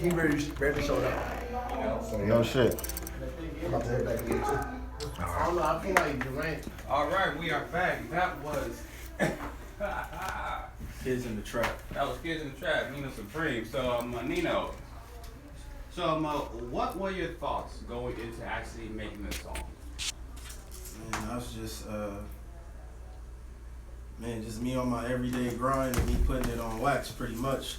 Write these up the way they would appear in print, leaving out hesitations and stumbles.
He really showed up. No shit. I'm about to head back again too. I don't know. I feel like Durant. All right, we are back. That was Kids in the Trap. that was Kids in the Trap, Nino Supreme. So, Nino. So, what were your thoughts going into actually making this song? Man, I was just, just me on my everyday grind and me putting it on wax pretty much.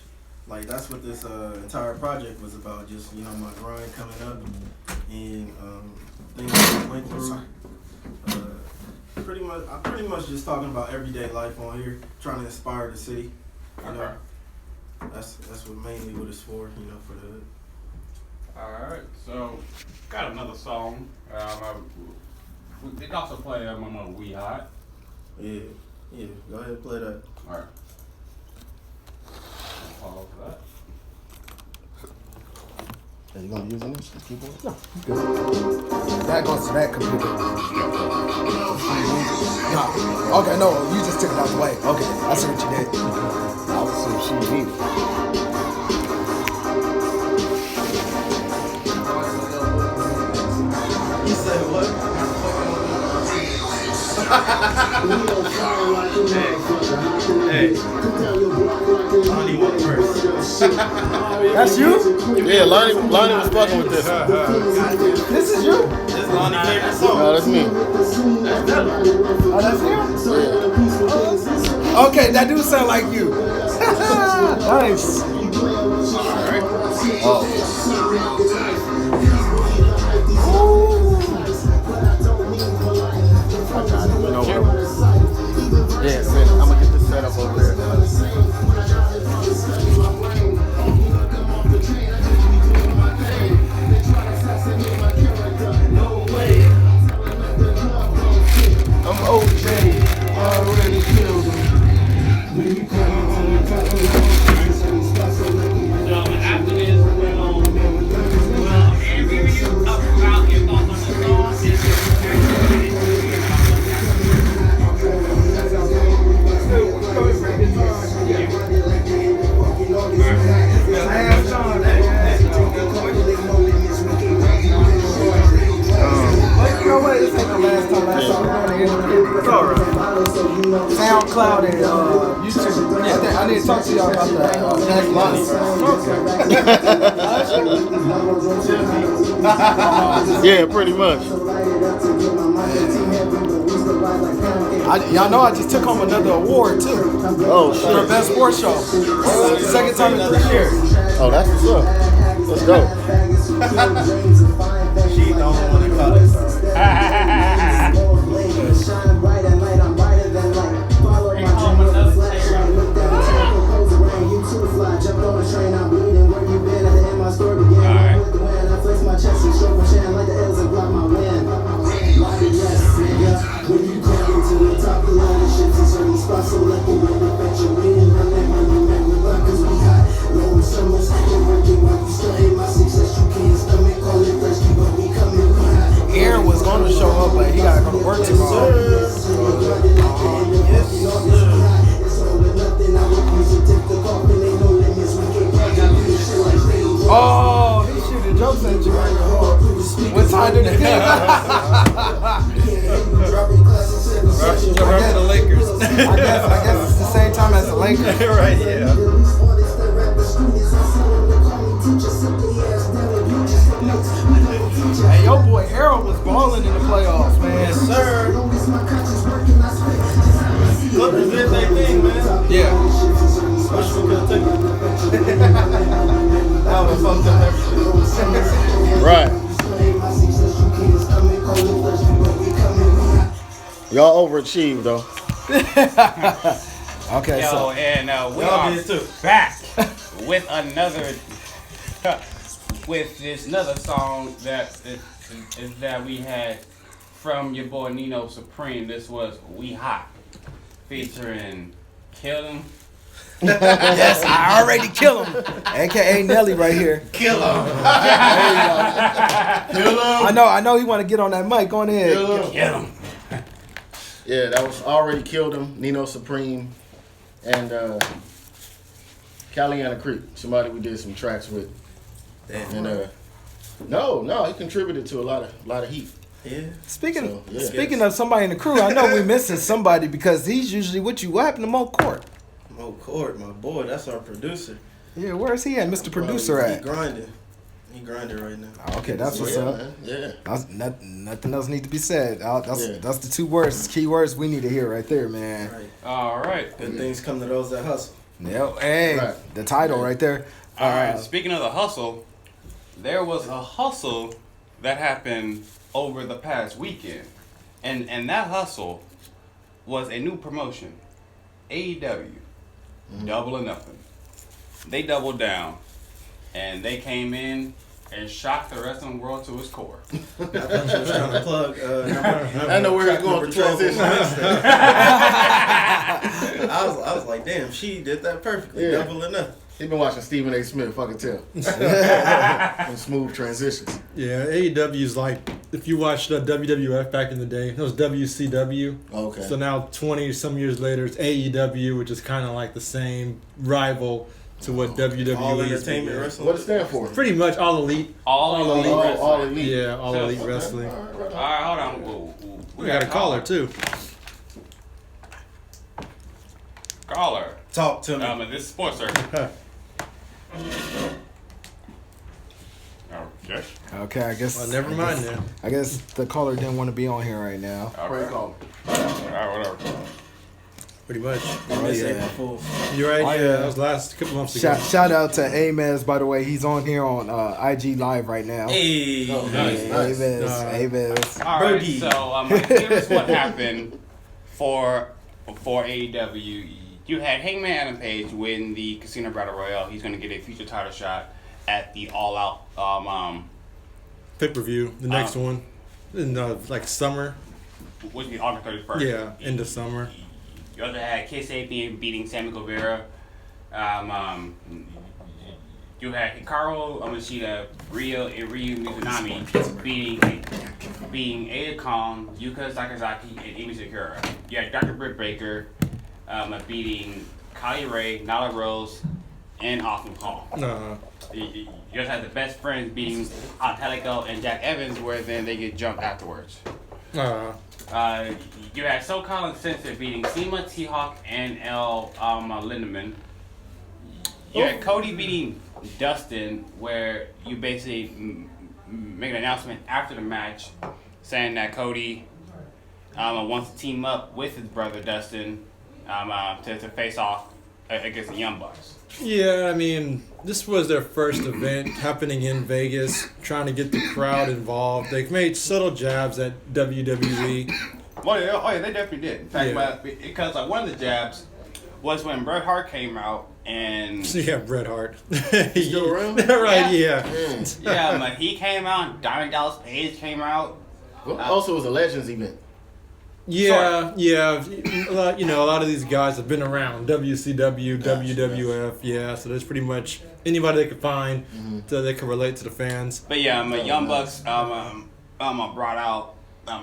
Like, that's what this entire project was about. Just, my grind coming up and things that I went through. I'm pretty much just talking about everyday life on here, trying to inspire the city. Okay. That's what mainly what it's for, for the hood. All right, so got another song. We did also play We Hot. Yeah, go ahead and play that. All right. Pause for that. Are you gonna be using this keyboard? No, good. That goes to that computer. No. Okay, no, you just took it out the way. Okay, I see what you did. I was some CD. You said what? Hey. Lonnie went first. That's you? Yeah, Lonnie was fucking with this. This is you? This is Lonnie's favorite song. No, that's me. Oh, that's him? Okay, that do sound like you. Nice. Oh. Yeah, man, I'm gonna get this set up over there. I'm OJ, already killed him. After this, well, every review about your thoughts on the song is You know what? This ain't the last time I saw SoundCloud and YouTube. I need to talk to y'all about that. Next Lonnie. Yeah, pretty much. Y'all know I just took home another award too. Oh For shit. best sports show. Second time in 3 years. Oh, that's what's up. Let's go. She don't want to call it. Aaron was going to show up, but he got to go to work tomorrow. Oh, he shooting jokes at you. What time did it get? The Lakers. I guess it's the same time as the Lakers. Right, yeah. Hey, your boy Harold was balling in the playoffs, man. Yes, sir. Clippers did their thing, man. Yeah. Wish we could have taken it. That was fucked up everything. Right. Y'all overachieved though. Okay, Yo, so and we Y'all are did too. back with another another song that is that we had from your boy Nino Supreme. This was We Hot featuring Kill 'Em. yes, I already killed him. AKA Nelly right here. Kill him. I know he want to get on that mic. Go on ahead. Kill 'Em. Yeah, that was already killed him. Nino Supreme and Caliana Creek, somebody we did some tracks with. And no, he contributed to a lot of heat. Yeah. Speaking of somebody in the crew, I know we're missing somebody because he's usually with you. What happened to Mo Court? Mo Court, my boy, that's our producer. Yeah, where's he at, Mr. Producer at? He grinding right now. Oh, okay, that's what's up. Man. Yeah. Nothing else need to be said. That's the two words, key words we need to hear right there, man. Right. All right. Good things come to those that hustle. Yep. Hey, Right. the title right there. All right. Speaking of the hustle, there was a hustle that happened over the past weekend, and that hustle was a new promotion, AEW, Double or Nothing. They doubled down, and they came in and shocked the wrestling world to its core. I thought you was trying to plug. I know where he's going with the transition. I was like, damn, she did that perfectly. Yeah. Double or Nothing. He been watching Stephen A. Smith, fucking tell. And smooth transitions. Yeah, AEW is like, if you watched WWF back in the day, it was WCW. Okay. So now 20 some years later, it's AEW, which is kind of like the same rival to what WWE All is. entertainment wrestling. What it stand for? Pretty much all elite. All elite wrestling. All elite. Yeah, all elite wrestling. All right. All right, hold on. We got a caller too. Caller. Talk to me. This is Sports Circle. Okay. Okay, I guess. Well, never mind then. I guess the caller didn't want to be on here right now. Pray call. All right, whatever. Pretty much. Miss yeah. April Fools. You're right. Oh, yeah, yeah. that was last couple months ago. Shout out to Amez, by the way. He's on here on IG Live right now. Hey. Oh, nice. Amez. All right, Birdie. so here's what happened for AEW. You had Hangman Adam Page win the Casino Battle Royale. He's going to get a future title shot at the All Out Pay-per-view, the next one. In like summer. which would be August 31st. Yeah, end of summer. You also had Kid Sapien beating Sammy Guevara. You had Hikaru Amashita, Ryu Mizunami beating Ada Kong, Yuka Sakazaki, and Amy Sakura. You had Dr. Britt Baker beating Kylie Ray, Nyla Rose, and Austin Paul. You just had the best friends beating Angelico and Jack Evans, where then they get jumped afterwards. You had SoCal and Sensor beating Seema, T-Hawk, and L. Lindemann. You had Cody beating Dustin, where you basically make an announcement after the match saying that Cody wants to team up with his brother Dustin to face off against the Young Bucks. Yeah, I mean, this was their first event happening in Vegas, trying to get the crowd involved. They made subtle jabs at WWE. Oh yeah, they definitely did. In fact, because one of the jabs was when Bret Hart came out and Yeah, Bret Hart. He's still around? Right, yeah. he came out. And Diamond Dallas Page came out. Well, also, it was a Legends event. Yeah. A lot of these guys have been around. WCW, WWF, yeah. So there's pretty much anybody they could find so they can relate to the fans. But yeah, Young Bucks brought out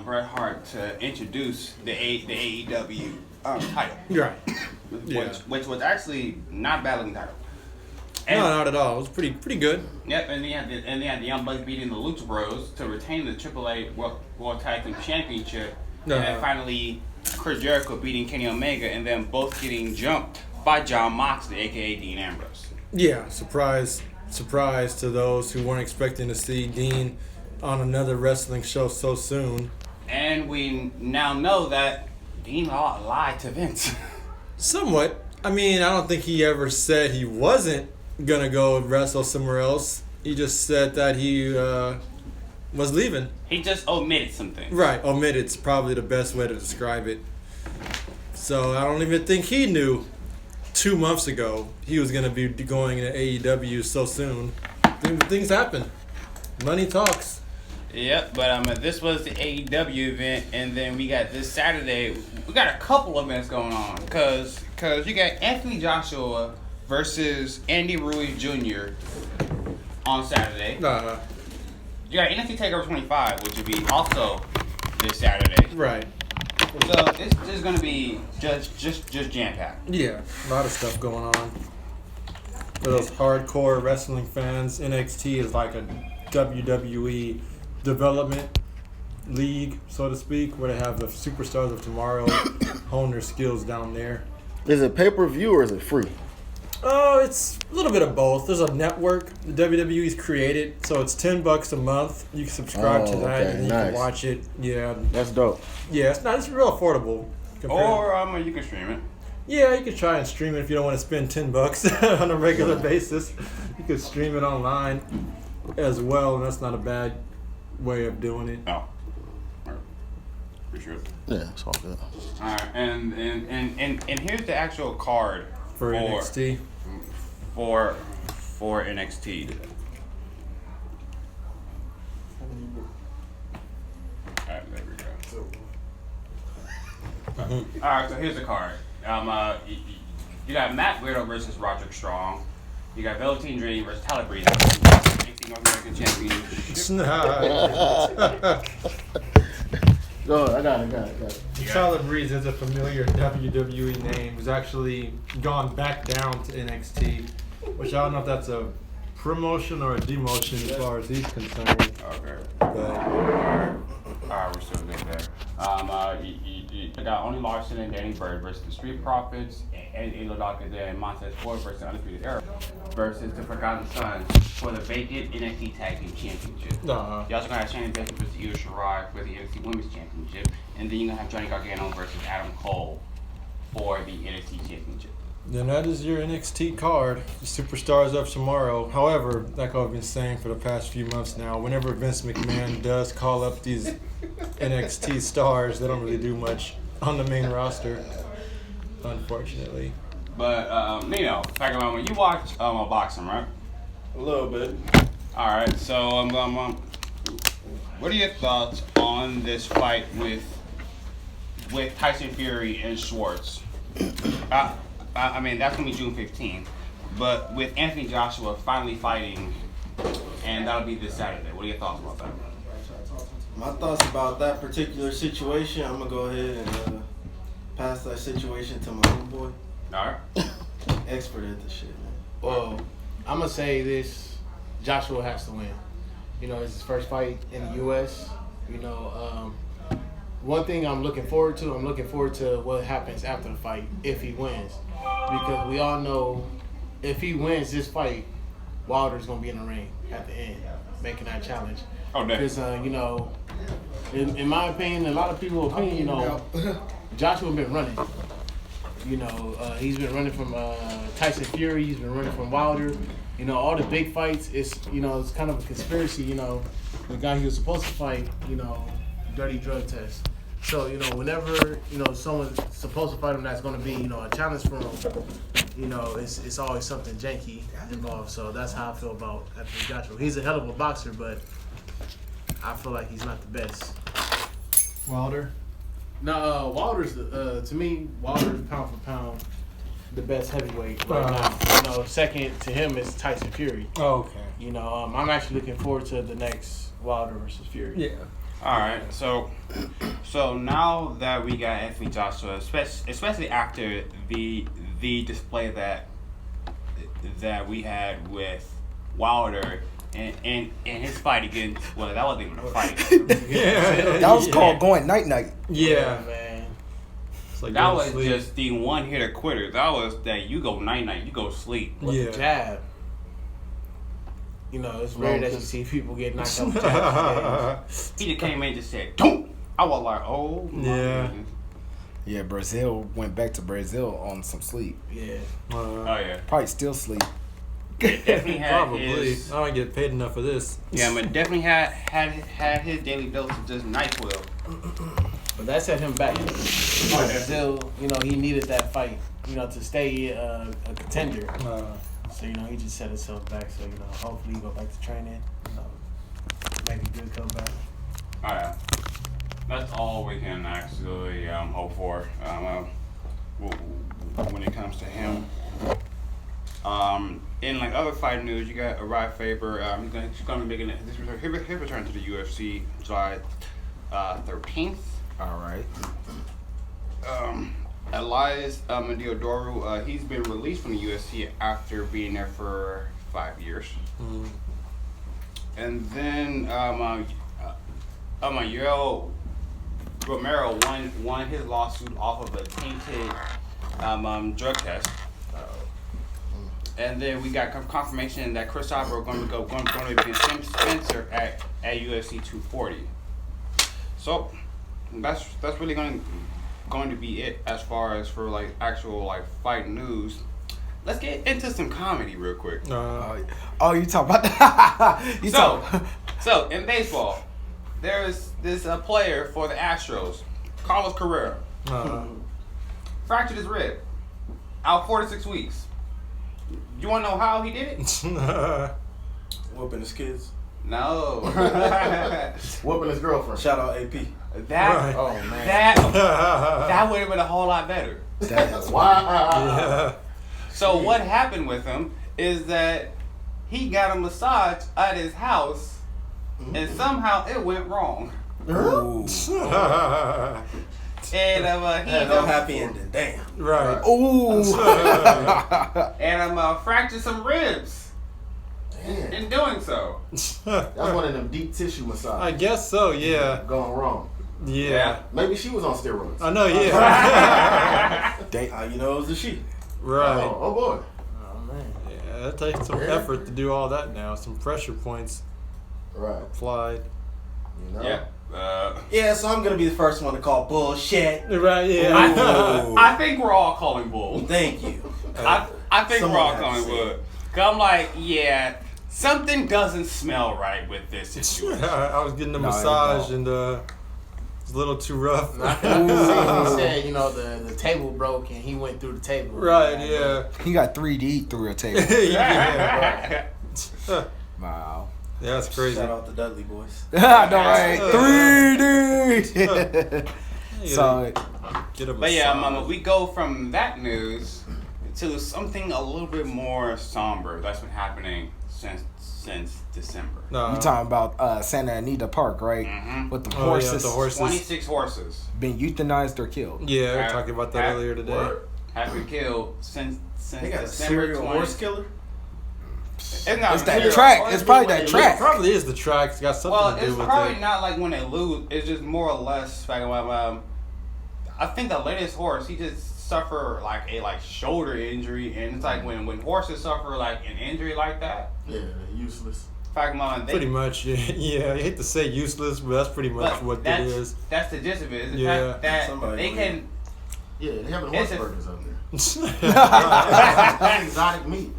Bret Hart to introduce the AEW title. Right. Which was actually not a bad looking title. No, not at all. It was pretty good. Yep, and they had the Young Bucks beating the Lucha Bros to retain the AAA World Tag Team Championship. And then finally, Chris Jericho beating Kenny Omega, and then both getting jumped by Jon Moxley, aka Dean Ambrose. Yeah, surprise to those who weren't expecting to see Dean on another wrestling show so soon. And we now know that Dean lied to Vince. Somewhat. I mean, I don't think he ever said he wasn't gonna go wrestle somewhere else. He just said that he was leaving. He just omitted some things. Right, omitted's probably the best way to describe it. So I don't even think he knew 2 months ago he was gonna be going to AEW so soon. Things happen. Money talks. Yep, but this was the AEW event, and then we got this Saturday. We got a couple events going on, cause you got Anthony Joshua versus Andy Ruiz Jr. on Saturday. You got NFC TakeOver 25, which will be also this Saturday. Right. So it's just gonna be just jam packed. Yeah, a lot of stuff going on. For those hardcore wrestling fans, NXT is like a WWE development league, so to speak, where they have the superstars of tomorrow hone their skills down there. Is it pay-per-view or is it free? Oh, it's a little bit of both. There's a network the WWE's created, so it's $10 a month. You can subscribe to that, and you can watch it. Yeah, That's dope. yeah, it's real affordable. Or you can stream it. Yeah, you could try and stream it if you don't want to spend $10 on a regular basis. You could stream it online as well, and that's not a bad way of doing it. Oh. Appreciate it. Yeah, it's all good. Alright, and here's the actual card For NXT. For NXT. Alright, there we go. Alright, so here's the card. You got Matt Guerrero versus Roderick Strong. You got Velveteen Dream versus Tyler Breeze. NXT North American Championship. Go ahead, I got it. Tyler Breeze is a familiar WWE name. He's actually gone back down to NXT, which I don't know if that's a promotion or a demotion as far as he's concerned. Okay. But Alright, we're still good there. You got Oni Larson and Danny Bird versus the Street Profits and Elo Dawkins and Montez Ford versus Undisputed Era versus the Forgotten Sons for the vacant NXT Tag Team Championship. You also gonna have Shannon Baszler versus Io Shirai for the NXT Women's Championship, and then you're gonna have Johnny Gargano versus Adam Cole for the NXT Championship. then that is your NXT card, the Superstars of Tomorrow. However, like I've been saying for the past few months now, whenever Vince McMahon does call up these NXT stars, they don't really do much on the main roster, unfortunately. But Nino, talking about when you watch boxing, right? A little bit. All right. So what are your thoughts on this fight with Tyson Fury and Schwartz? I mean, that's gonna be June 15th, but with Anthony Joshua finally fighting, and that'll be this Saturday. What are your thoughts about that? My thoughts about that particular situation, I'm gonna go ahead and pass that situation to my homeboy. All right. Expert at this shit, man. Well, I'm gonna say this: Joshua has to win. You know, it's his first fight in the U.S. You know, one thing I'm looking forward to what happens after the fight if he wins, because we all know if he wins this fight, Wilder's gonna be in the ring at the end making that challenge. Oh, Because you know, in my opinion, a lot of people's opinion, you know, Joshua been running. You know, he's been running from Tyson Fury. He's been running from Wilder. You know, all the big fights. It's it's kind of a conspiracy. You know, the guy he was supposed to fight. You know, dirty drug test. So whenever someone's supposed to fight him, that's going to be a challenge for him. It's always something janky involved. So that's how I feel about Anthony Joshua. He's a hell of a boxer, but I feel like he's not the best. Wilder? No, Wilder's to me, Wilder's pound for pound the best heavyweight right now. Second to him is Tyson Fury. Oh, okay. I'm actually looking forward to the next Wilder versus Fury. Yeah. All right, so now that we got Anthony Joshua, especially after the display that we had with Wilder and his fight against, well, that wasn't even a fight. That was called going night night. Yeah, man. It's like That was sleep. just the one hitter quitter. That was that you go night night, you go sleep. With the jab. It's rare that you see people get knocked out with jabs. He just came in and just said, "Don't." I was like, "Oh my goodness." Yeah, Brazil went back to Brazil on some sleep. Yeah. Oh yeah. Probably still sleep. Definitely had Probably. his. I don't get paid enough for this. Yeah, but definitely had his daily dose of just NyQuil. But that set him back. Brazil, he needed that fight, to stay a contender. So, he just set himself back. So, hopefully he go back to training. Make a good comeback. Alright. That's all we can actually hope for when it comes to him. In like other fight news, you got Uriah Faber. He's going to be making his return to the UFC July 13th. All right. Elias Diodoro, he's been released from the UFC after being there for 5 years. And then Yoel Romero won his lawsuit off of a tainted drug test. And then we got confirmation that Chris Albert going to be Tim Spencer at UFC 240. So that's really going to be it as far as for like actual like fight news. Let's get into some comedy real quick. Oh, you talk about that? So in baseball, there's this player for the Astros, Carlos Carrera, fractured his rib, out 4 to 6 weeks. You want to know how he did it? Whooping his kids. No. Whooping his girlfriend. Shout out AP. That Oh man. that would have been a whole lot better. Wow. So what happened with him is that he got a massage at his house, and somehow it went wrong. Ooh. And he No happy ending. Damn. Right. Ooh. and fractured some ribs Damn. in doing so. That's one of them deep tissue massages. I guess so. Yeah. Going wrong. Yeah. Maybe she was on steroids. I know. Yeah. How you know it was a she? Right. Oh boy. Oh man. Yeah. It takes some effort to do all that now. Some pressure points Right. applied. You know? Yeah. Yeah, so I'm gonna be the first one to call bullshit. Right. Yeah. I think we're all calling bull. Thank you. I think we're Someone all had to calling say bull. Cause I'm like, yeah, something doesn't smell right with this situation. I was getting a No, it massage don't. and it's a little too rough. I can see he said, you know, the table broke and he went through the table. Right. Yeah. He got 3D through a table. Yeah. Wow. Yeah, that's crazy. Shout out to Dudley boys. I know, right? 3D. So, Get a But yeah, massage. we go from that news to something a little bit more somber that's been happening since December. No. you talking about Santa Anita Park, right? Mhm. With the Oh, yeah, horses, the horses. 26 horses being euthanized or killed. Yeah, we were Have- talking about that have- earlier today. Word. have been killed since They got a December serial 20. horse killer. It's not It's that serial track. horse. It's probably that It track. probably is the track. It's got something Well, to do it's with probably it. not like when they lose. It's just more or less. I think the latest horse, he just suffered like a shoulder injury, and it's like when horses suffer like an injury like that. Yeah, they're useless. They, Pretty much, yeah. Yeah, I hate to say useless, but that's pretty much but what it that's, is. That's the gist of it. Is the Yeah. fact that Somebody they will. can. Yeah, they having It's horse a- burgers up there. Exotic meat.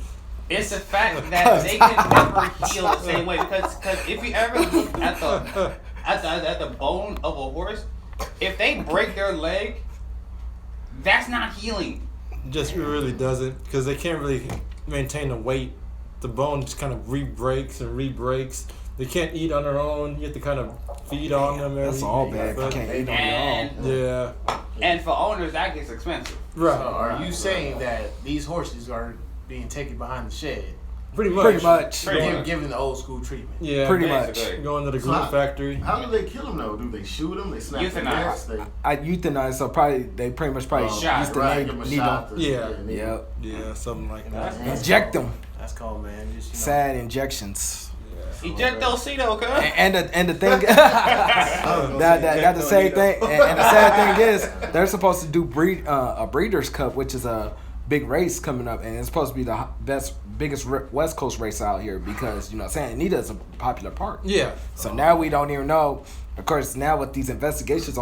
It's the fact that they can never heal the same way because if you ever look at the bone of a horse, if they break their leg, that's not healing. Just really doesn't, because they can't really maintain the weight. The bone just kind of re-breaks and re-breaks. They can't eat on their own. You have to kind of feed on them. That's all bad. If you But- can't eat on your And own. Yeah, and for owners that gets expensive. right. So are you saying that these horses are being taken behind the shed, Pretty much. Pretty much. Pretty much. given the old school treatment? Yeah, Pretty Basically. much. going to the So glue how- factory. How do they kill them though? Do they shoot them? They snap their Euthanize. necks? They I euthanized, so they pretty much Shot, used the right, give 'em a needle. shot to- Yeah. Yep. Yeah, something like that. Inject them. That's called, man. Just, you know, Sad injections. Ejectocito, cuz. And the thing that the same thing and the sad thing is they're supposed to do a Breeders' Cup, which is a big race coming up, and it's supposed to be the biggest West Coast race out here because Santa Anita is a popular park. Yeah. So now we don't even know. Of course, now with these investigations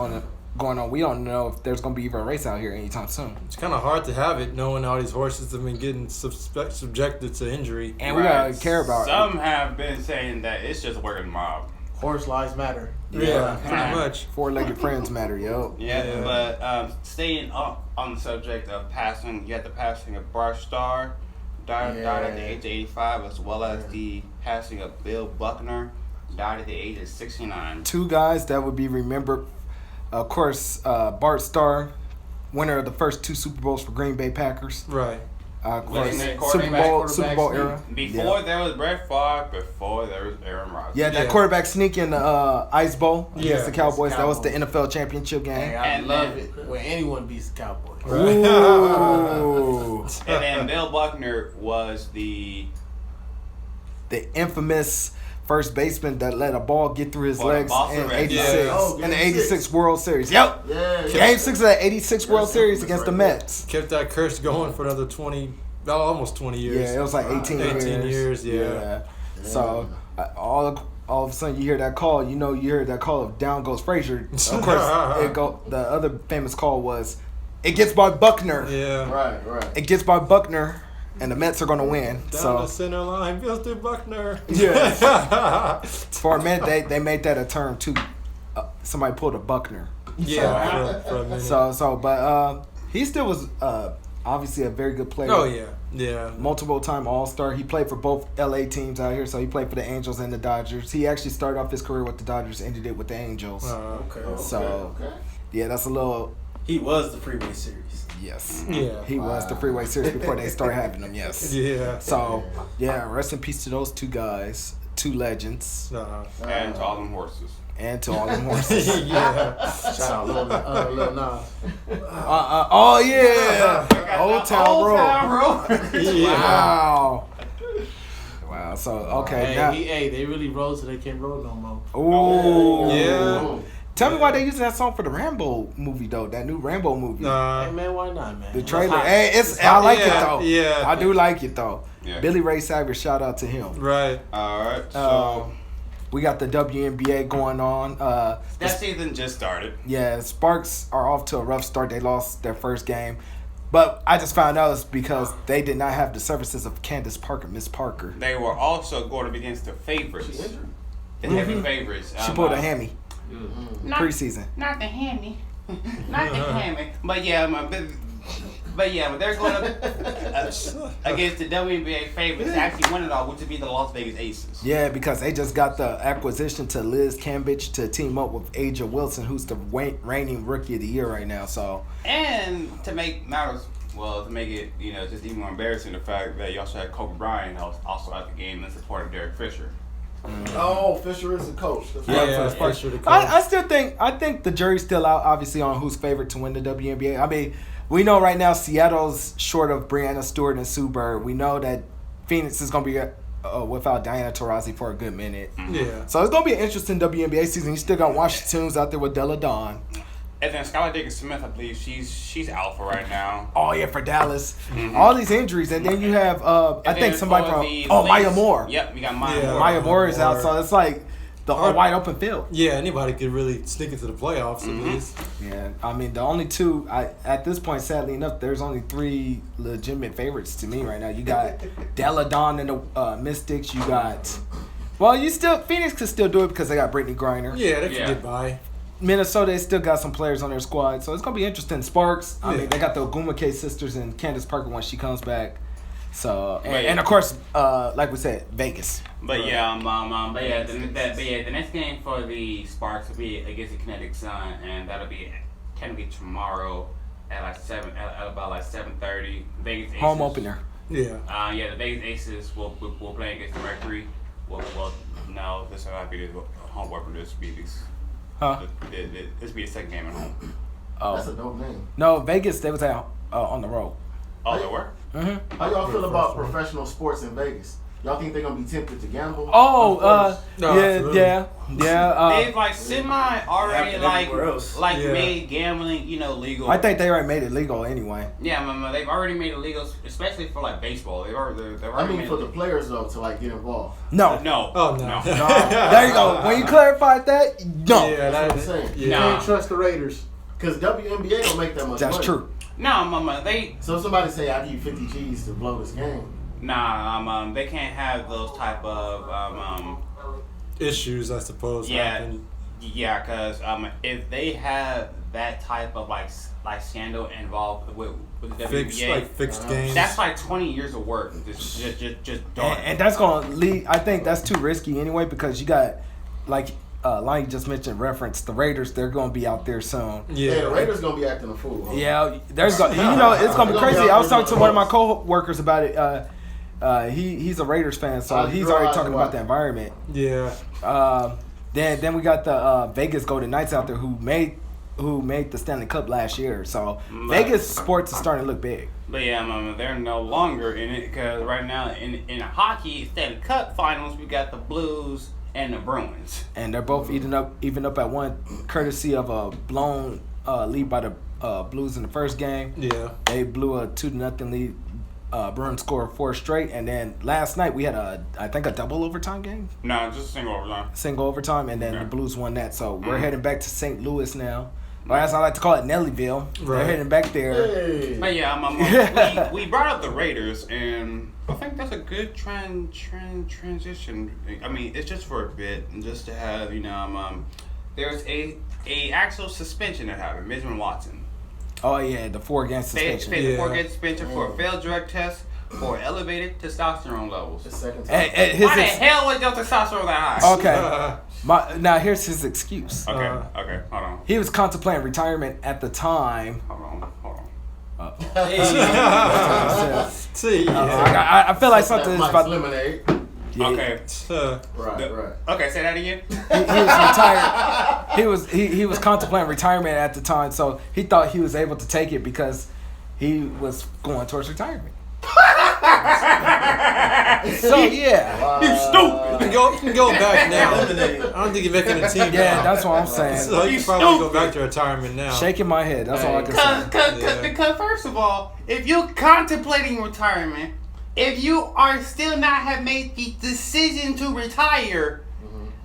going on, we don't know if there's going to be even a race out here anytime soon. It's kind of hard to have it knowing all these horses have been getting subjected to injury. And we gotta care about Some have been saying that it's just a working mob. horse lives matter. Yeah, pretty much. Four-legged friends matter, yo. Yeah, Yeah. but staying up on the subject of passing, you had the passing of Bart Starr, died at the age of 85, as well as the passing of Bill Buckner, died at the age of 69. Two guys that would be remembered. Of course, Bart Starr, winner of the first 2 Super Bowls for Green Bay Packers. Right. Of course, Legendary Super Bowl era. Before Yeah. there was Brett Favre, before there was Aaron Rodgers. Yeah, that Yeah. quarterback sneak in the Ice Bowl against Yeah, the Cowboys. against the That was the Cowboys. NFL championship Hey, game. I And love then- it when anyone beats the Cowboys. Ooh. And then Bill Buckner was the infamous first baseman that let a ball get through his For the legs Boston in Red Sox. 86 Oh, in the Game 86 World Series. Yep. Yeah. Game 6 of the 86 World That's Series infamous against the right Mets. Kept that curse going for another 20, almost 20 years. Yeah, it was like 18 years. 18 years, yeah. So all of a sudden you hear that call. You hear that call of down goes Frazier. Of course, the other famous call was it gets by Buckner. Yeah. Right. It gets by Buckner, and the Mets are going to win. Down So the center line, Mr. Buckner. yeah, for a minute they made that a term too. Somebody pulled a Buckner. Yeah, for a minute. But he still was obviously a very good player. Oh, yeah. Multiple time All-Star. He played for both LA teams out here, so he played for the Angels and the Dodgers. He actually started off his career with the Dodgers, ended it with the Angels. Okay. So yeah, that's a little He was the Freeway Series. yes. Yeah. He was the Freeway Series before they started having them. Yes. Yeah. So yeah, rest in peace to those two guys, two legends, and to all them horses. and to all them horses. Yeah. Shout out Lil Nas. Oh yeah, Old Town Road. Yeah. Wow. Wow. So okay, now. They really rode so they can't roll no more. Ooh. Yeah. Tell me why they using that song for the Rambo movie though. That new Rambo movie. Hey man, why not, man? The trailer. It's hot. Hey, I like it Yeah, though. yeah. I do like it though. Yeah. Billy Ray Cyrus, shout out to him. Right. All right. So We got the WNBA going on. that season just started. Yeah, Sparks are off to a rough start. They lost their first game. But I just found out it's because they did not have the services of Candace Parker, Miss Parker. They were also going up against the favorites. The heavy favorites. She pulled a hammy Not, preseason. not the hammy. Not the hammy. But yeah, but they're going up against the WNBA favorites. Actually won it all, which would be the Las Vegas Aces. Yeah, because they just got the acquisition to Liz Cambridge to team up with Aja Wilson, who's the reigning Rookie of the Year right now. So And to make matters, to make it, just even more embarrassing, the fact that you also had Kobe Bryant also at the game in support of Derek Fisher. Oh, Fisher is the coach. Yeah, for the Fisher the coach. I think the jury's still out, obviously, on who's favorite to win the WNBA. I mean, we know right now Seattle's short of Brianna Stewart and Sue Bird. We know that Phoenix is going to be without Diana Taurasi for a good minute. Yeah. So it's going to be an interesting WNBA season. You still got Washington's out there with Della Dawn. And then Skylar Diggins-Smith, I believe she's out for right now. Oh, yeah, for Dallas. All these injuries. And then you have, I think somebody from, Maya Moore. Yep, we got Maya Yeah. Moore. Maya Moore is out. So it's like the wide open field. Yeah, anybody could really sneak into the playoffs at least. Yeah, I mean, the only two, at this point, sadly enough, there's only three legitimate favorites to me right now. You got Della Dawn and the Mystics. You got, Phoenix could still do it because they got Brittany Griner. Yeah, they can Yeah. get by. Minnesota still got some players on their squad, so it's going to be interesting. Sparks, I Yeah. mean, they got the Ogumake sisters and Candace Parker when she comes back. So, Right. and of course, like we said, Vegas. The next game for the Sparks will be against the Kinetic Sun, and that'll be technically tomorrow at about 7:30. Vegas Aces. Home opener. Yeah. The Vegas Aces will play against the Mercury. No, this will not be the home opener. This will be this. Huh? This will be the second game at home. That's a dope name. No, Vegas, they was out on the road. Oh, they were? How y'all feel about professional sports in Vegas? Y'all think they're gonna be tempted to gamble? Oh, No, yeah, absolutely. yeah. They've semi already Everywhere else. Yeah. made gambling legal. I think they already made it legal anyway. Yeah, they've already made it legal, especially for baseball. They've already made For it the legal. players though to get involved. No. No. Oh, no. No. There you go. When you clarified that, no. Yeah, That's what I'm that, saying. You Nah. can't trust the Raiders. Because WNBA don't make that much That's money. true. No, they So if somebody say I give you 50 G's to blow this game. they can't have those type of issues, I suppose. Yeah. happen. Yeah, because if they have that type of like scandal involved with the WNBA, Fixed games. that's like 20 years of work. Just done. And that's going to lead. I think that's too risky anyway because you got, like Lonnie just mentioned, reference the Raiders. They're going to be out there soon. Yeah, the Raiders gonna be acting a fool. Huh? Yeah, it's going to be crazy. I was talking to one of my co-workers about it. He's a Raiders fan, so he's already talking about the environment. Yeah. Then we got the Vegas Golden Knights out there who who made the Stanley Cup last year. So Vegas sports is starting to look big. But yeah, they're no longer in it because right now in the hockey Stanley Cup Finals we got the Blues and the Bruins. And they're both even up at one, courtesy of a blown lead by the Blues in the first game. Yeah. They blew a 2-0 lead. Bruins scored 4 straight, and then last night we had I think a double overtime game. No, just a single overtime. And then the Blues won that. So we're heading back to St. Louis now. Or as I like to call it, Nellyville. Right. We're heading back there. Hey. But yeah, we brought up the Raiders, and I think that's a good transition. I mean, it's just for a bit, and just to have there's a actual suspension that happened. Benjamin Watson. Oh yeah, the 4-game suspension. Paid the 4-game suspension for a failed drug test for elevated testosterone levels. The second time. Why the hell was your testosterone that high? Okay. Now here's his excuse. Okay, hold on. He was contemplating retirement at the time. Hold on. See, I feel like something is Mike's about. lemonade. Yeah, Okay. Right. Okay, say that again. he was retired. He was contemplating retirement at the time, so he thought he was able to take it because he was going towards retirement. So yeah, You stupid. You can go back now. I don't think you're making a team. yeah, now. that's what I'm saying. So you probably go back to retirement now. Shaking my head. That's all I can say. Because first of all, if you're contemplating retirement, if you are still not have made the decision to retire,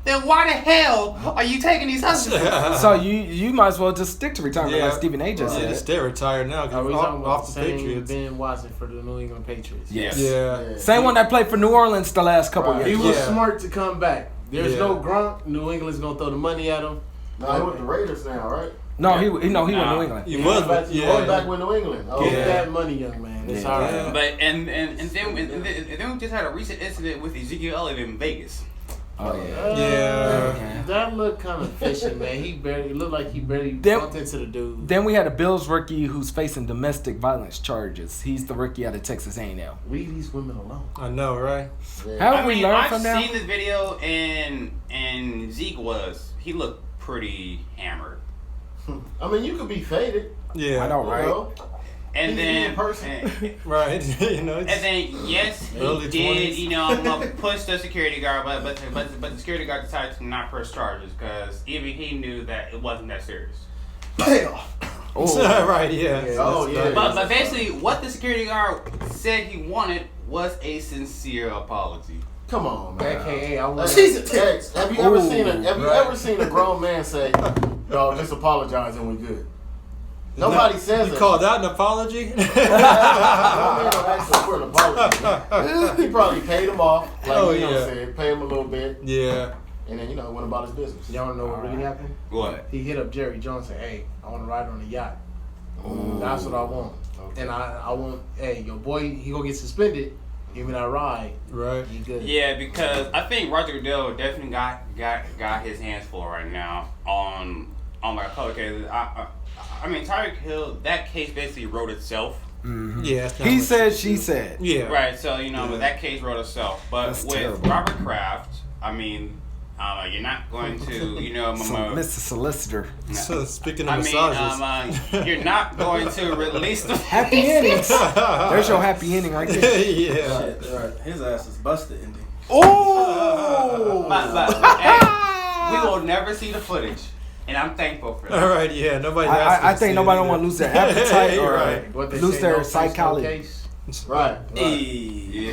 then why the hell are you taking these substances? So you might as well just stick to retirement like Stephen A. just Yeah, said. just stay retired now. Are we Cause talking about off the the same Patriots. Ben Watson for the New England Patriots? Yes. Yeah. Same one that played for New Orleans the last couple Right. years. He was Yeah. smart to come back. There's Yeah. no Gronk. New England's gonna throw the money at him. No, he with the Raiders now, right? No, he went New England. He Going was, back, but Going back yeah. with New England. Oh, Get Yeah. that money, young man. It's Yeah. all right. Yeah. But and then we just had a recent incident with Ezekiel Elliott in Vegas. Oh yeah. Yeah. That looked kind of fishy, man. It looked like he barely Then- bumped into the dude. Then we had a Bills rookie who's facing domestic violence charges. He's the rookie out of Texas A&M. Leave these women alone. I know, right? Haven't we learned I've from them? seen this video and Zeke he looked pretty hammered. I mean, you could be faded. Yeah. I know, You right? know? And He's then in person. Right. You know. And then yes, he Early did. 20s. Push the security guard, but the security guard decided to not press charges because even he knew that it wasn't that serious. Right. Yeah. Oh, yeah. But basically, what the security guard said he wanted was a sincere apology. Come on, man. AKA, I want. She's a text. Have you ever seen right. a grown man say, "No, just apologize and we good"? Nobody says You it. call that an apology? No man don't ask for an apology. He probably paid him off, like Oh, Nino yeah. said, pay him a little bit, Yeah. and then went about his business. Y'all know what really happened? What? He hit up Jerry Jones and said, "Hey, I want to ride on a yacht. That's what I want. Okay. And I want, hey, your boy, he gonna get suspended. Give me that ride. Right. You good?" Yeah, because I think Roger Goodell definitely got his hands full right now on like a couple cases. I mean, Tyreek Hill, that case basically wrote itself. Yeah. it's not He much- said, she said. Yeah. Right, so Yeah. that case wrote itself. But That's with terrible. Robert Kraft, I mean, you're not going to, Mr. Solicitor. So speaking of I massages. mean, you're not going to release the Happy endings. There's your happy ending right there. Yeah. Right. His ass is busted ending. Oh! But hey, we will never see the footage, and I'm thankful for that. All right. Yeah. Nobody. I think nobody don't want to lose their appetite or Right. What they lose say, their no case, no psychology. case. Right. Yeah.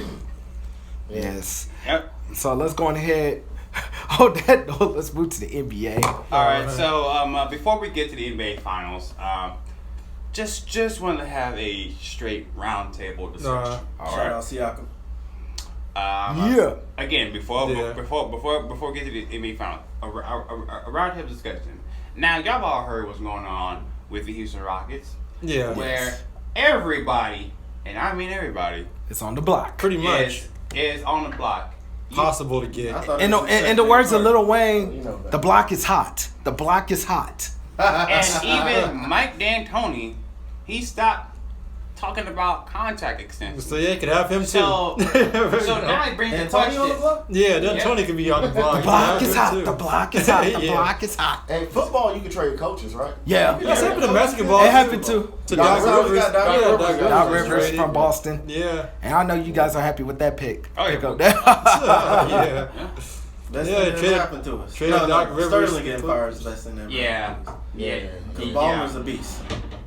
Yes. Yep. So let's go on ahead. On that note, let's move to the NBA. All right. So before we get to the NBA Finals, just wanted to have a straight roundtable discussion. All Shout right. out Siakam. Yeah. Again, before we get to the NBA Finals, a roundtable discussion. Now, y'all all heard what's going on with the Houston Rockets, Yeah. where everybody, and I mean everybody, It's on the block. Pretty much is on the block. possible to get. I thought In it the, was in the words of Lil Wayne, You know that. the block is hot. The block is hot. And even Mike D'Antoni, he stopped talking about contract extensions. So yeah, could have him too. So now it brings the Antonio on the question. block? Yeah, then Tony could be on the block. The block You is could have hot. him The too. block is hot. The Yeah. block is hot. Hey, football, you can trade coaches, right? Yeah. That's happened in basketball. It happened too. To Doc Doc Rivers Rivers. got Doc Yeah, Rivers. Doc Doc was Rivers traded. from Boston. Yeah. And I know you guys are happy with that pick. Oh, yeah. Pick up that. Yeah. Best Yeah, thing that trade- happened to us. trade No, Doc no, Rivers Sterling to getting fired is the best thing that ever Yeah. happened to us. Yeah. Because Yeah. Ballmer's a beast.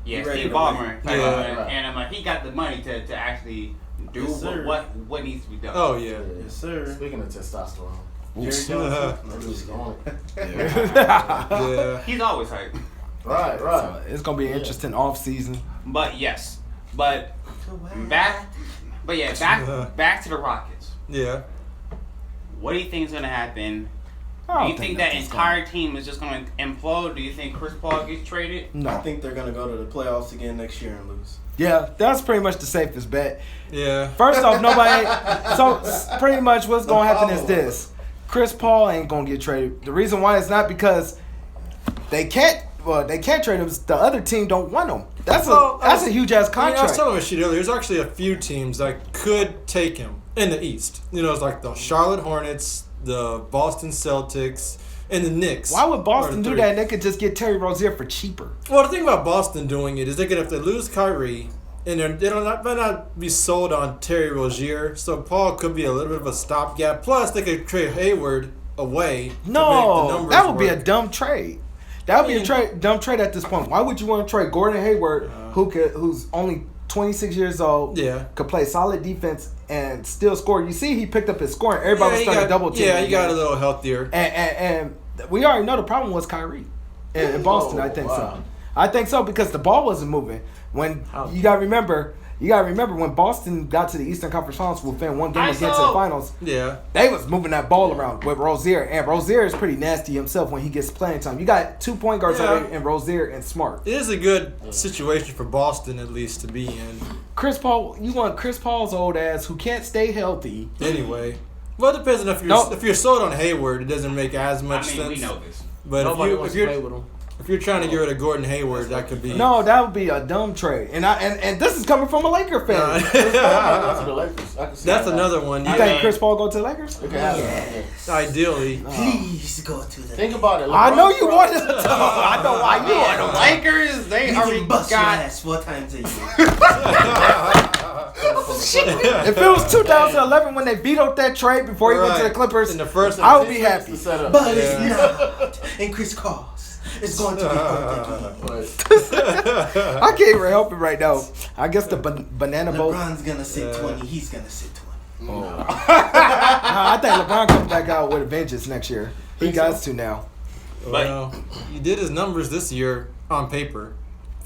Yeah, He ready Steve to Ballmer. win. Yeah. And he got the money to actually do Yes, sir. what needs to be done. Oh yeah. Yes, sir. Speaking of testosterone, Jerry Jones. I'm just going. Yeah. He's always hype. Right. So it's gonna be an interesting off season. But yes. But back back to the Rockets. Yeah. What do you think is gonna happen? I Do don't you think that nothing's entire team is just gonna implode? Do you think Chris Paul gets traded? No. I think they're gonna go to the playoffs again next year and lose. Yeah, that's pretty much the safest bet. Yeah. First off, nobody. So pretty much what's gonna happen is this: Chris Paul ain't gonna get traded. The reason why is not because they can't. Well, they can't trade him. The other team don't want him. That's a huge ass I contract. was telling Rashid earlier, there's actually a few teams that could take him in the East. You know, it's like the Charlotte Hornets, the Boston Celtics, and the Knicks. Why would are Boston the do three. that? And they could just get Terry Rozier for cheaper. Well, the thing about Boston doing it is they could have to lose Kyrie, and they might not be sold on Terry Rozier, so Paul could be a little bit of a stopgap. Plus, they could trade Hayward away. to make the No, numbers that would be a work. dumb trade. That would be a dumb trade at this point. Why would you want to trade Gordon Hayward, who's only 26 years old, Yeah. could play solid defense and still score? You see, he picked up his scoring. Everybody was he starting got, double team. Yeah, he got a little healthier. And we already know the problem was Kyrie in Boston. I think so. wow. I think so because the ball wasn't moving. When you gotta remember when Boston got to the Eastern Conference Finals within one game I against the saw- finals, Yeah. they was moving that ball around with Rozier, and Rozier is pretty nasty himself when he gets playing time. You got 2 point guards Yeah. already in Rozier and Smart. It is a good situation for Boston, at least, to be in. Chris Paul, you want Chris Paul's old ass who can't stay healthy. Anyway. Well, it depends on if you're sold on Hayward, it doesn't make as I much mean, sense. we know this. But Nobody if wants to play you're with him. if you're trying to get rid of Gordon Hayward, that could be No, that would be a dumb trade. And this is coming from a Laker fan. I go to the Lakers. I can see That's that. another one. You Yeah. think Chris Paul go to the Lakers? It can happen. Yeah. Ideally. Please go to the. Think about it. I LeBron know you probably- wanted to talk. I know why you want to. Lakers, they already got. 4 times a year. If it was 2011 when they vetoed that trade before he went to the Right. Clippers, In the first I would be This is happy. the setup. But Yeah. it's not. And Chris calls. It's going to be hurt again. But I can't even help it right now. I guess the banana boat. LeBron's going to sit Yeah. 20. He's going to sit 20. I think LeBron comes back out with a vengeance next year. He got to now. Well, he did his numbers this year on paper.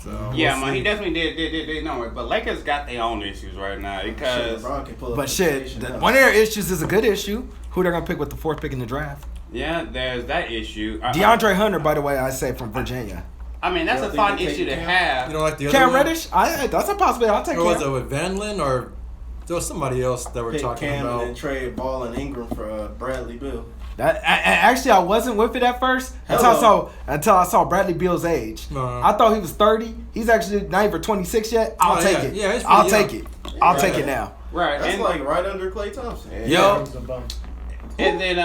So Yeah, we'll man, he see. definitely did numbers. But Lakers got their own issues right now because LeBron can pull up But the shit, station now. one of their issues is a good issue. Who they're gonna pick with the 4th pick in the draft? yeah, there's that issue. DeAndre Hunter, by the way, I say from Virginia. I mean, that's You a don't fun think they issue to take have. You don't like the other Cam one? Reddish, that's a possibility. I'll take Or was it Cam. with Van Lin or there was somebody else that we're Pick talking Cam about? and then trade Ball and Ingram for Bradley Beal. Actually, I wasn't with it at first until I saw Bradley Beal's age. I thought he was 30. He's actually not even 26 yet. I'll Oh, take yeah. it. Yeah, he's I'll pretty take young. it. I'll take it now. Right, That's and, like right under Klay Thompson. Yo, He's a bum. and then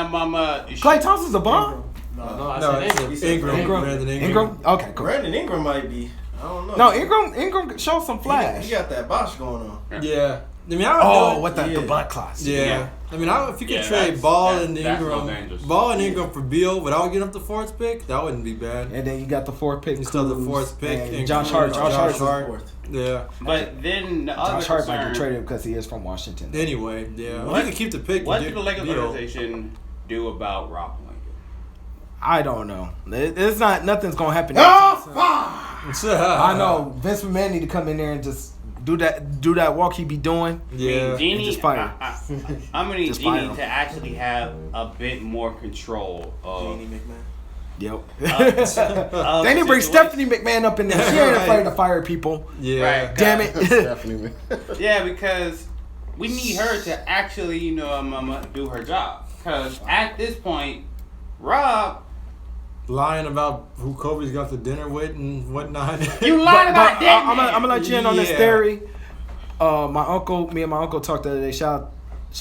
Clay Thompson's a bum. No, I No, said it's Ingram. Ingram. Brandon Ingram. Okay, cool. Brandon Ingram might be. I don't know. No, Ingram showed some He flash. got that Bosch going on. Yeah. I mean, I would Oh, do it. what the Yeah. blood clots. Yeah. Yeah. I mean, if you could Yeah, trade that's- Ball that's- and that's Ingram, no dangerous. Ball and Ingram for Beal without getting up the 4th pick, that wouldn't be bad. And then you got the 4th pick. You still the Cruz 4th pick and and Josh Cruz, Hart. Josh Hart's Hart. Fourth. Yeah. But then the other Josh Hart might concern, get traded because he is from Washington. Anyway, yeah. Well, What- you can keep the pick. what and did get the Lakers Beal. organization do about Rob Pelinka? I don't know. It's not. Nothing's gonna happen. I know Vince McMahon need to come in there and just do that walk he be doing. Yeah. Genie, just fire. I'm gonna need Just fire Genie him. to actually have a bit more control of. Jeannie McMahon. Yep. of They need to bring the situation. Stephanie McMahon up in there. She ain't Right. afraid to fire people. Yeah. Right. Damn it. definitely. Yeah, because we need her to actually, do her job. Because at this point, Rob, Lying about who Kobe's got the dinner with and whatnot. you lied about that. I'm gonna let you in on this Yeah. theory. Me and my uncle talked the other day. Shout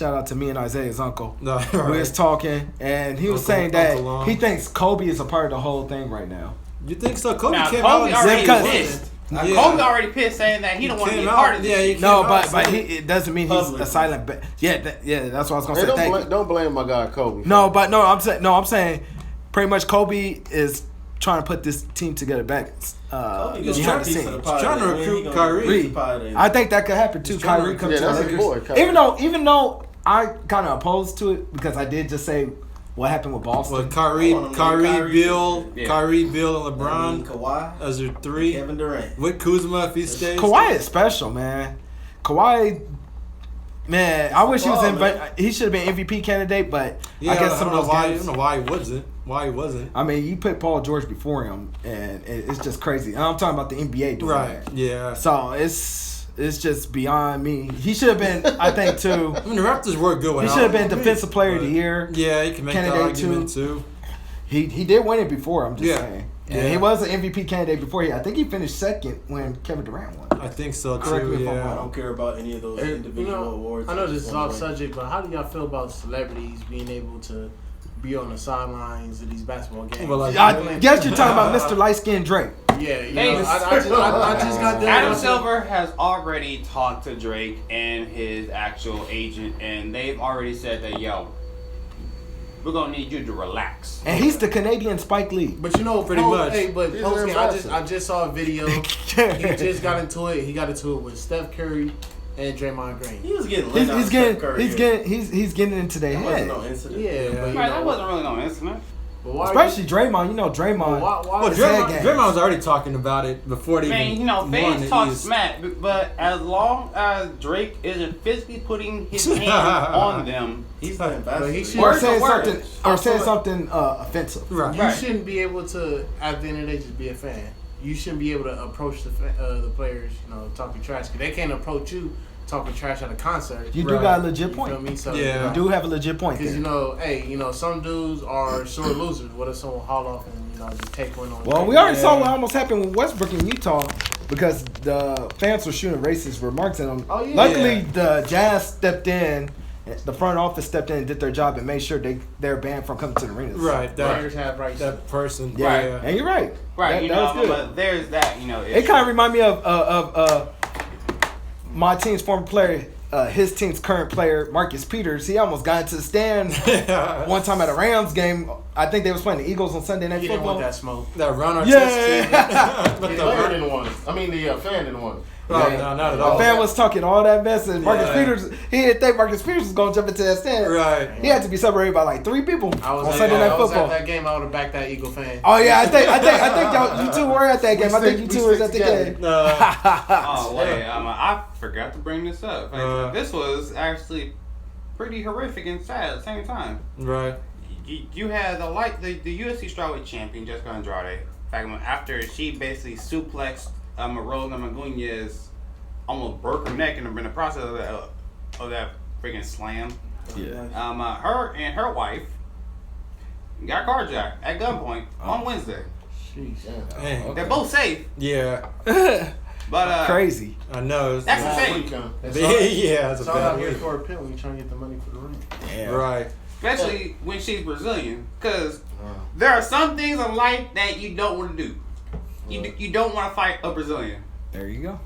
out to me and Isaiah's uncle. No, We right. was talking, and he was Uncle- saying that Uncle Lon. he thinks Kobe is a part of the whole thing right now. You think so? Kobe Now, came out Kobe and already said pissed. Yeah. Kobe already pissed saying that he don't want to be a came part out- of this. yeah, he shit. came No, out but saying- it doesn't mean he's Publicly. a silent. Yeah, that's what I was gonna Hey, say. Thank you. don't blame my guy Kobe. No, but I'm saying pretty much Kobe is trying to put this team together back. He's behind the scenes. trying to recruit Kyrie. I think that could happen too. He's trying to- Kyrie comes Yeah, to the that's his Lakers. boy, Kyrie. Even though I kind of opposed to it because I did just say what happened with Boston. Well, Kyrie, I wanna name Bill, Yeah. Kyrie, Bill, and LeBron Kawhi, as your three. Kevin Durant. With Kuzma if he stays. Kawhi is special, man. Kawhi, man, I wish he was in. man. He should have been MVP candidate, but Yeah, I guess some of those I games. don't know why he wasn't. Why he wasn't. I mean, you put Paul George before him, and it's just crazy. And I'm talking about the NBA doing Right. that. Yeah. So it's just beyond me. He should have been, I think, too. I mean, the Raptors were good. He without should have been him, Defensive Player of the but- Year. Yeah, he can make that Candidate argument too. He did win it before. I'm just Yeah. saying. Yeah. And he was an MVP candidate before. I think he finished second when Kevin Durant won. I think so Correct me too. if I'm I Yeah. don't care about any of those Hey, individual awards. I know this is just off wanna rank. subject, but how do y'all feel about celebrities being able to be on the sidelines of these basketball games? Well, like- I guess you're talking about Mr. Light Skinned Drake. Yeah, you Hey, know, I just got done. Adam watching- Silver has already talked to Drake and his actual agent, and they've already said that, yo, we're gonna need you to relax. And he's the Canadian Spike Lee. But you know, Pretty much. Hey, but He's post an game, ambassador. I just saw a video. He just got into it. He got into it with Steph Curry and Draymond Green. He was getting lit He's getting into their That wasn't head. no incident. Yeah, but you Right, know, that wasn't really no incident. but why Especially Draymond. You know Draymond. why Well, His head Draymond, games. Draymond was already talking about it before they Man, even you know, won fans the talk East. smack, but as long as Drake isn't physically putting his hand on them, He's the ambassador. But he should- Or Word saying for word. something. Or saying something offensive. Right. you Right. shouldn't be able to, at the end of the day, just be a fan. You shouldn't be able to approach the players, you know, talking trash. Cause they can't approach you talking trash at a concert. You do Right. got a legit You feel point. me? So, Yeah. You do have a legit point Because, there. you know, hey, you know, some dudes are sore losers. What if someone haul off and, you know, just take one on Well, we already saw what almost happened with Westbrook in Utah because the fans were shooting racist remarks at him. Oh, yeah. Luckily, the Jazz stepped in, the front office stepped in and did their job and made sure they're banned from coming to the arenas. Right. That Players have rights. that person. Yeah, Right. and you're right. right? That, you that know, was good. but there's that. You know, It kind of remind me of my team's former player, his team's current player, Marcus Peters. He almost got into the stand one time at a Rams game. I think they was playing the Eagles on Sunday Night He didn't want Football. that smoke. That Ron Artest. Yeah. But The the player didn't want it. I mean, the fan didn't want it. no, not at The all. fan was talking all that mess, and Marcus Yeah. Peters, he didn't think Marcus Peters was going to jump into that stand. Right. He had to be separated by like 3 people I was, on at, Sunday Night I was Football. at that game. I would have backed that Eagle fan. Oh yeah, I think y'all, you two were at that game. I think you two was at the game. Oh wait, I forgot to bring this up. Like, this was actually pretty horrific and sad at the same time. Right. You had the UFC strawweight champion Jessica Andrade. After she basically suplexed Marona Magunez, almost broke her neck in the process of that freaking slam. Yeah. Her and her wife got carjacked at gunpoint on Wednesday. Jeez. Dang. They're both safe, Yeah. but Crazy. I know. that's Wow. insane. Yeah, it's a It's all about bad wait week. for a pin when you're trying to get the money for the ring. Yeah. Right. Especially when she's Brazilian, because there are some things in life that you don't want to do. You don't want to fight a Brazilian. There you go.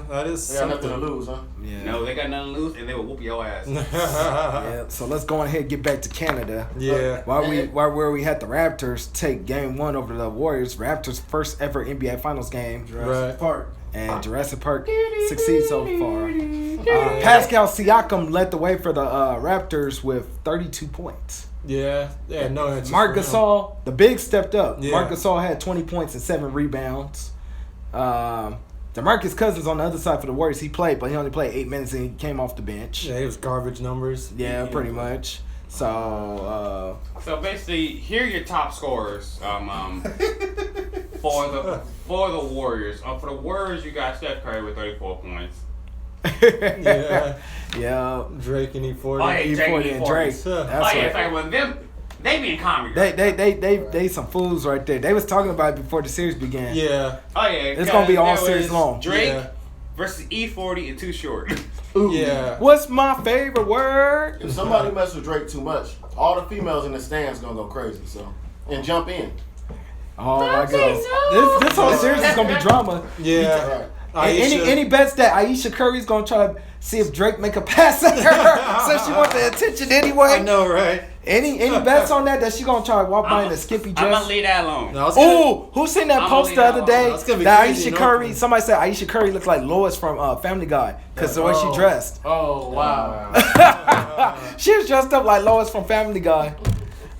That is They got nothing to something. lose, huh? Yeah. No, they got nothing to lose, and they will whoop your ass. Yeah. So let's go ahead and get back to Canada. Yeah. Where we had the Raptors take Game 1 over the Warriors. Raptors' first ever NBA Finals game. Right. Park. And Jurassic Park succeeds so far. Pascal Siakam led the way for the Raptors with 32 points. Yeah. Yeah. No. It's Marc Gasol, the big, stepped up. Yeah. Marc Gasol had 20 points and 7 rebounds. DeMarcus Cousins on the other side for the Warriors, he played, but he only played 8 minutes and he came off the bench. Yeah, it was garbage numbers. Yeah, pretty much. So, So basically, here are your top scorers for the Warriors. For the Warriors, you got Steph Curry with 34 points. Yeah. yeah. Drake and E40. Oh, yeah, E40 Drake, and Drake. That's Oh That's yeah, right. it's like when them they being comedy. They some fools right there. They was talking about it before the series began. Yeah. Oh yeah, It's gonna be all there series was long. Drake, Yeah. versus E40 and Too Short. Yeah. What's my favorite word? If somebody mess with Drake too much, all the females in the stands gonna go crazy. So and jump in. Oh my god. This whole series is gonna be drama. Yeah. Right. Any bets that Aisha Curry's gonna try to see if Drake make a pass at her since she wants the attention anyway? I know, right? Any bets on that she gonna try to walk by in a skimpy I'm dress? gonna leave that alone. No, it's gonna- Ooh, who seen that I'm post gonna the leave other that day? alone. That's gonna be That crazy in Aisha Curry. Oakland. Somebody said Aisha Curry looked like Lois from Family Guy because the way she dressed. Oh wow. She was dressed up like Lois from Family Guy.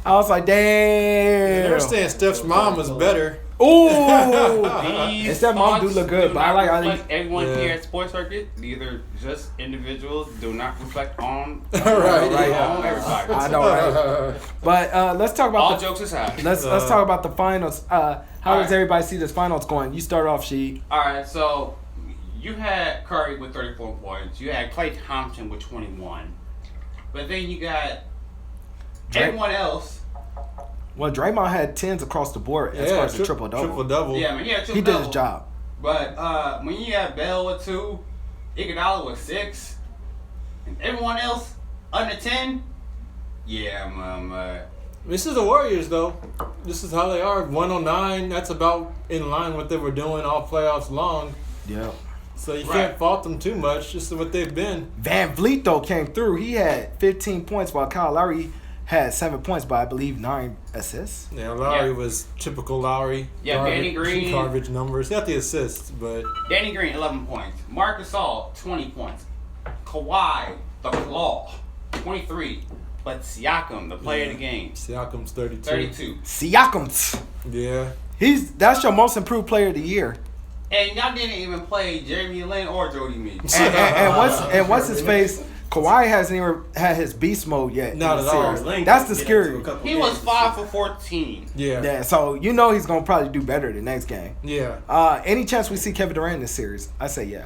I was like, damn. They're saying Steph's mom was better. Ooh. These It's that mom do thoughts look good, do but I not like reflect everyone Yeah. here at Sports Circuit. These are just individuals. Do not reflect on Right, everybody. yeah. I know, right? But let's talk about All the jokes aside. let's talk about the finals. How does everybody see this finals going? You start off, Sheik. All right, so you had Curry with 34 points. You had Klay Thompson with 21. But then you got Drake. everyone else. Well, Draymond had 10s across the board as far as the triple double. Triple double. Yeah, I mean, He did his job. But when you have Bell with 2, Iguodala with 6, and everyone else under 10, yeah, This is the Warriors, though. This is how they are. 109. That's about in line with what they were doing all playoffs long. Yeah. So you Right. can't fault them too much. Just what they've been. Van Vliet though came through. He had 15 points while Kyle Lowry had 7 points, but I believe 9 assists. Yeah, Lowry Yeah. was typical Lowry. Yeah, Danny Green. Garbage numbers. He got the assists, but Danny Green, 11 points. Marc Gasol, 20 points. Kawhi, the Claw, 23. But Siakam, the player of the game, Siakam's 32. 32. Siakam. Yeah. That's your most improved player of the year. And y'all didn't even play Jeremy Lin or Jody Meeks. And what's his face? Kawhi hasn't even had his beast mode yet. Not in the at all. series. That's the scary. He was 5 for 14. Yeah. Yeah, so you know he's gonna probably do better the next game. Yeah. Any chance we see Kevin Durant in this series? I say yeah.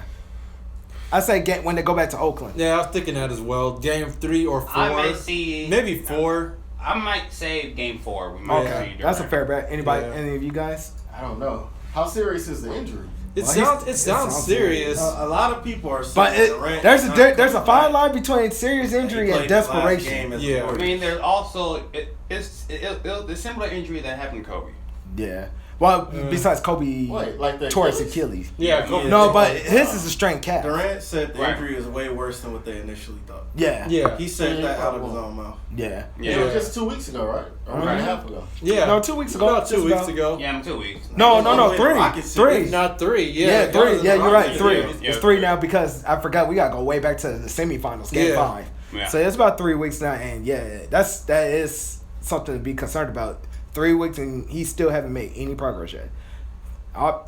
I say when they go back to Oakland. Yeah, I was thinking that as well. Game 3 or 4. I may see. Maybe 4. I might say game 4. We might Okay, see that's a Durant. fair bet. Anybody? Yeah. Any of you guys? I don't know. How serious is the injury? It Well, sounds sounds serious. A lot of people are saying But Durant there's is a not there's a coming fine back. line between serious injury He and played the last desperation. game as a Yeah. I Warrior. mean, there's also the similar injury that happened to Kobe. Yeah. Well, besides Kobe Wait, like the tore his Achilles? Achilles. Yeah, Yeah. Kobe. No, but his is a strained calf. Durant said the Right. injury is way worse than what they initially thought. Yeah. Yeah. He said that out of his own mouth. Yeah. Yeah. It was just 2 weeks ago, right? Or a week and a half ago. Yeah. No, 2 weeks ago. About 2 Just weeks about. ago. Yeah, in 2 weeks. No, the three. Rockets Three. series. Not 3. Yeah, Yeah, that 3. was Yeah, the you're right. Rockets 3. series. Yeah, It's 3 three. now because I forgot we gotta go way back to the semifinals, game Yeah. 5. Yeah. So it's about 3 weeks now, and yeah, that is something to be concerned about. 3 weeks and he still haven't made any progress yet.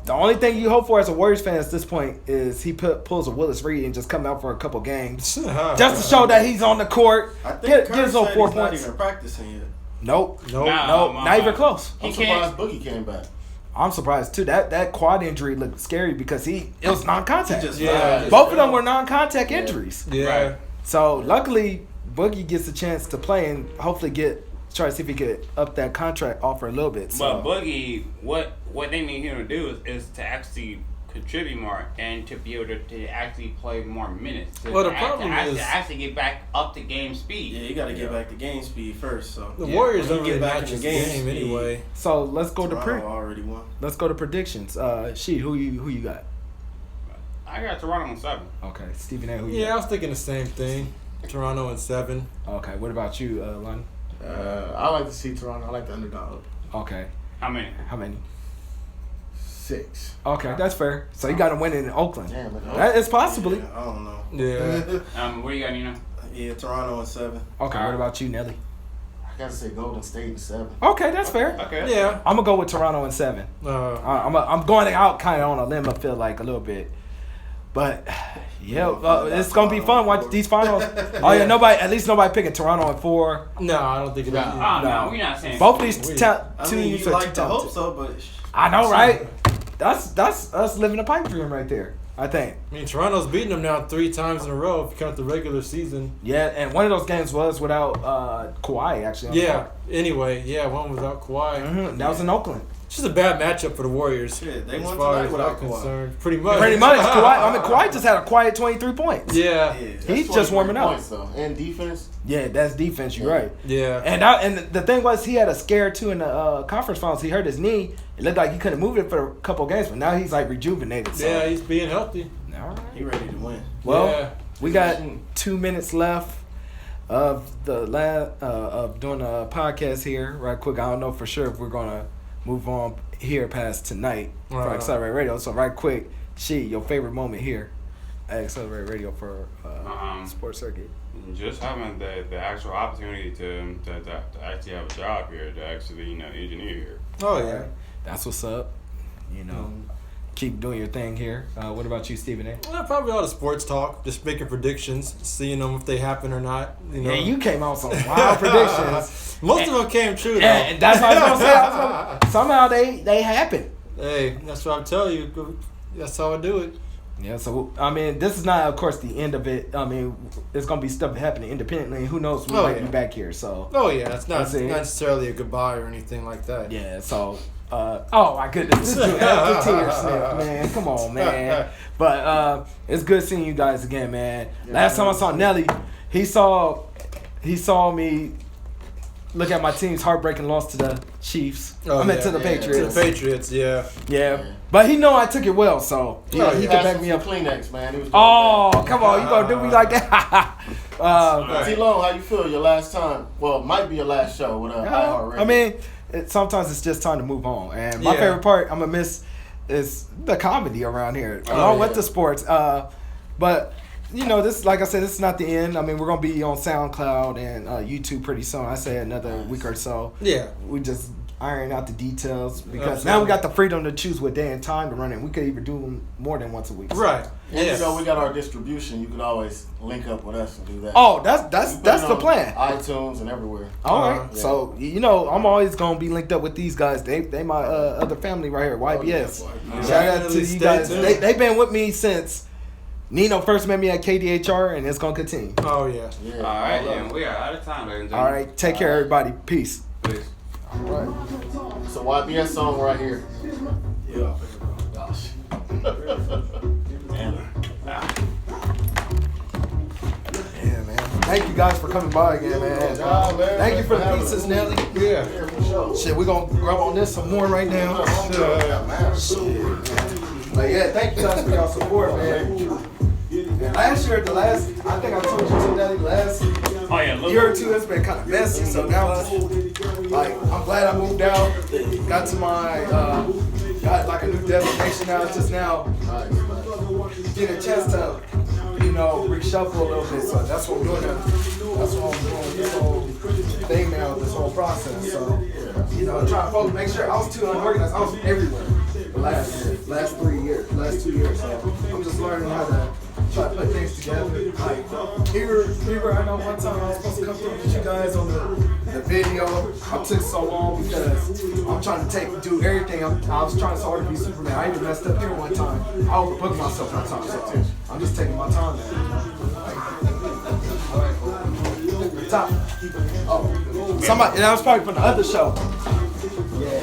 The only thing you hope for as a Warriors fan at this point is he pulls a Willis Reed and just come out for a couple games just to show that he's on the court. I think Get Kerr his little said 4 he's not points. even practicing yet. Nope. Nope. Nope. Not even close. He I'm can't. surprised Boogie came back. I'm surprised too. That quad injury looked scary because it was non-contact. He just Yeah. Both of them were non-contact injuries. Yeah. Right. So luckily, Boogie gets a chance to play and hopefully try to see if he could up that contract offer a little bit. So. But Boogie, what they need him to do is to actually contribute more and to be able to actually play more minutes. Well, the problem is- to actually get back up to game speed. Yeah, you got to get back to game speed first. So The Yeah. Warriors When don't you really get back match in his the game game speed, anyway. So let's go to Toronto already won. let's go to predictions. Who you got? I got Toronto on 7. Okay, Stephen A. Who you Yeah, I was thinking the same thing. Toronto in 7. got? Okay, what about you, Lon? I like to see Toronto. I like the underdog. Okay, How many? how many? 6. Okay, that's fair. So you got to win in Oakland. Damn it. That is possibly. Yeah, I don't know. Yeah. What do you got, Nino? Yeah, Toronto in 7. Okay, what about you, Nelly? I gotta say Golden State in 7. Okay, that's fair. Okay. Yeah. I'm gonna go with Toronto in 7. I'm going out kind of on a limb. I feel like a little bit, but yeah, it's gonna be fun. Watch these finals. Oh yeah, at least nobody picking Toronto in 4. No, I don't think it is. No, we're not saying. Both these Wait. two I mean, teams you are like too to hope talented. so, but I know, right? That's us living a pipe dream right there. I think. I mean, Toronto's beaten them now 3 times in a row if you count the regular season. Yeah, and one of those games was without Kawhi actually. On the Yeah. court. Anyway, yeah, one without Kawhi. That was in Oakland. It's just a bad matchup for the Warriors. Yeah, they as won far tonight as without I'm Kawhi. concerned. Pretty much. Kawhi just had a quiet 23 points. Yeah. He's just warming up. Points, though. And defense. Yeah, that's defense. You're right. Yeah. And the thing was, he had a scare too in the conference finals. He hurt his knee. It looked like he couldn't move it for a couple games, but now he's like rejuvenated. So. Yeah, he's being healthy. All right. He ready to win. Well, Yeah. we got 2 minutes left of the of doing a podcast here. Right quick, I don't know for sure if we're gonna move on here past tonight for Accelerate Radio. So right quick, your favorite moment here at Accelerate Radio for Sports Circuit. Just having the actual opportunity to actually have a job here, to actually engineer here. Oh, yeah. That's what's up. Keep doing your thing here. What about you, Stephen A? Well, probably all the sports talk, just making predictions, seeing them if they happen or not. Yeah, you came out with some wild predictions. Most of them came true, though. And that's what I was gonna say. Somehow they happen. Hey, that's what I'm telling you. That's how I do it. Yeah, so, I mean, this is not, of course, the end of it. I mean, there's going to be stuff happening independently. Who knows? We might be back here, so. Oh, yeah. It's not That's it. necessarily a goodbye or anything like that. Yeah, so. Oh, my goodness. This dude has the tear snap, man. Come on, man. But it's good seeing you guys again, man. Last time I saw Nelly, he saw me look at my team's heartbreaking loss to the Chiefs. To the Patriots. To the Patriots, yeah. Yeah. But he know I took it well, so he can back me up. Kleenex, man. He was Come on, you gonna do me like that? T-Lo, how you feel your last time? Well, it might be your last show with iHeart Radio. I mean, sometimes it's just time to move on. And my favorite part I'm gonna miss is the comedy around here, along with the sports. But this, like I said, this is not the end. I mean, we're gonna be on SoundCloud and YouTube pretty soon. I say another week or so. Yeah. We just iron out the details because now we got the freedom to choose what day and time to run it. We could even do them more than once a week. Right. And we got our distribution. You could always link up with us and do that. Oh, that's the plan. iTunes and everywhere. All right. Yeah. So I'm always gonna be linked up with these guys. They my other family right here, YBS. Shout out to you guys. They've been with me since Nino first met me at KDHR, and it's gonna continue. Oh yeah. All right, and we are out of time, ladies and All gentlemen. right. Take care, everybody. Peace. Peace. All right. It's a YBS song right here. Yeah. Gosh. Yeah, man. Thank you guys for coming by again, man. Thank you for the pieces, Nelly. Yeah. Shit, we're gonna grab on this some more right now. But yeah, thank you guys for your support, man. And last year, I think I told you too, Nelly, last year or two, it's been kind of messy. So now it's like, I'm glad I moved out. Got to my, got like a new destination now. It's just now getting a chance to, reshuffle a little bit. So that's what I'm doing now. That's what I'm doing with this whole thing now, this whole process. So, I'm trying to make sure I was too unorganized. I was everywhere the last 2 years. So I'm just learning how to try to put things together. Like, here, I know one time I was supposed to come through with you guys on the video. I took so long because I'm trying to do everything. I was trying so hard to be Superman. I even messed up here one time. I overbooked myself one time. So I'm just taking my time now. Top. Oh, somebody. That was probably from the other show. Yeah.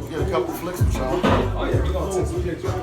Get a couple flicks with y'all. Oh yeah, we're gonna take some pictures.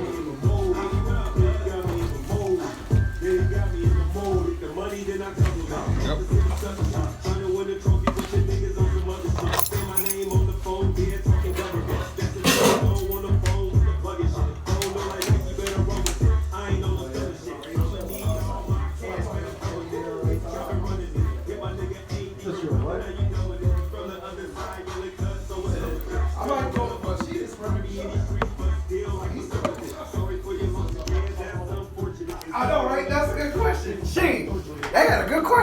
I know, right? That's a good question. They got a good question.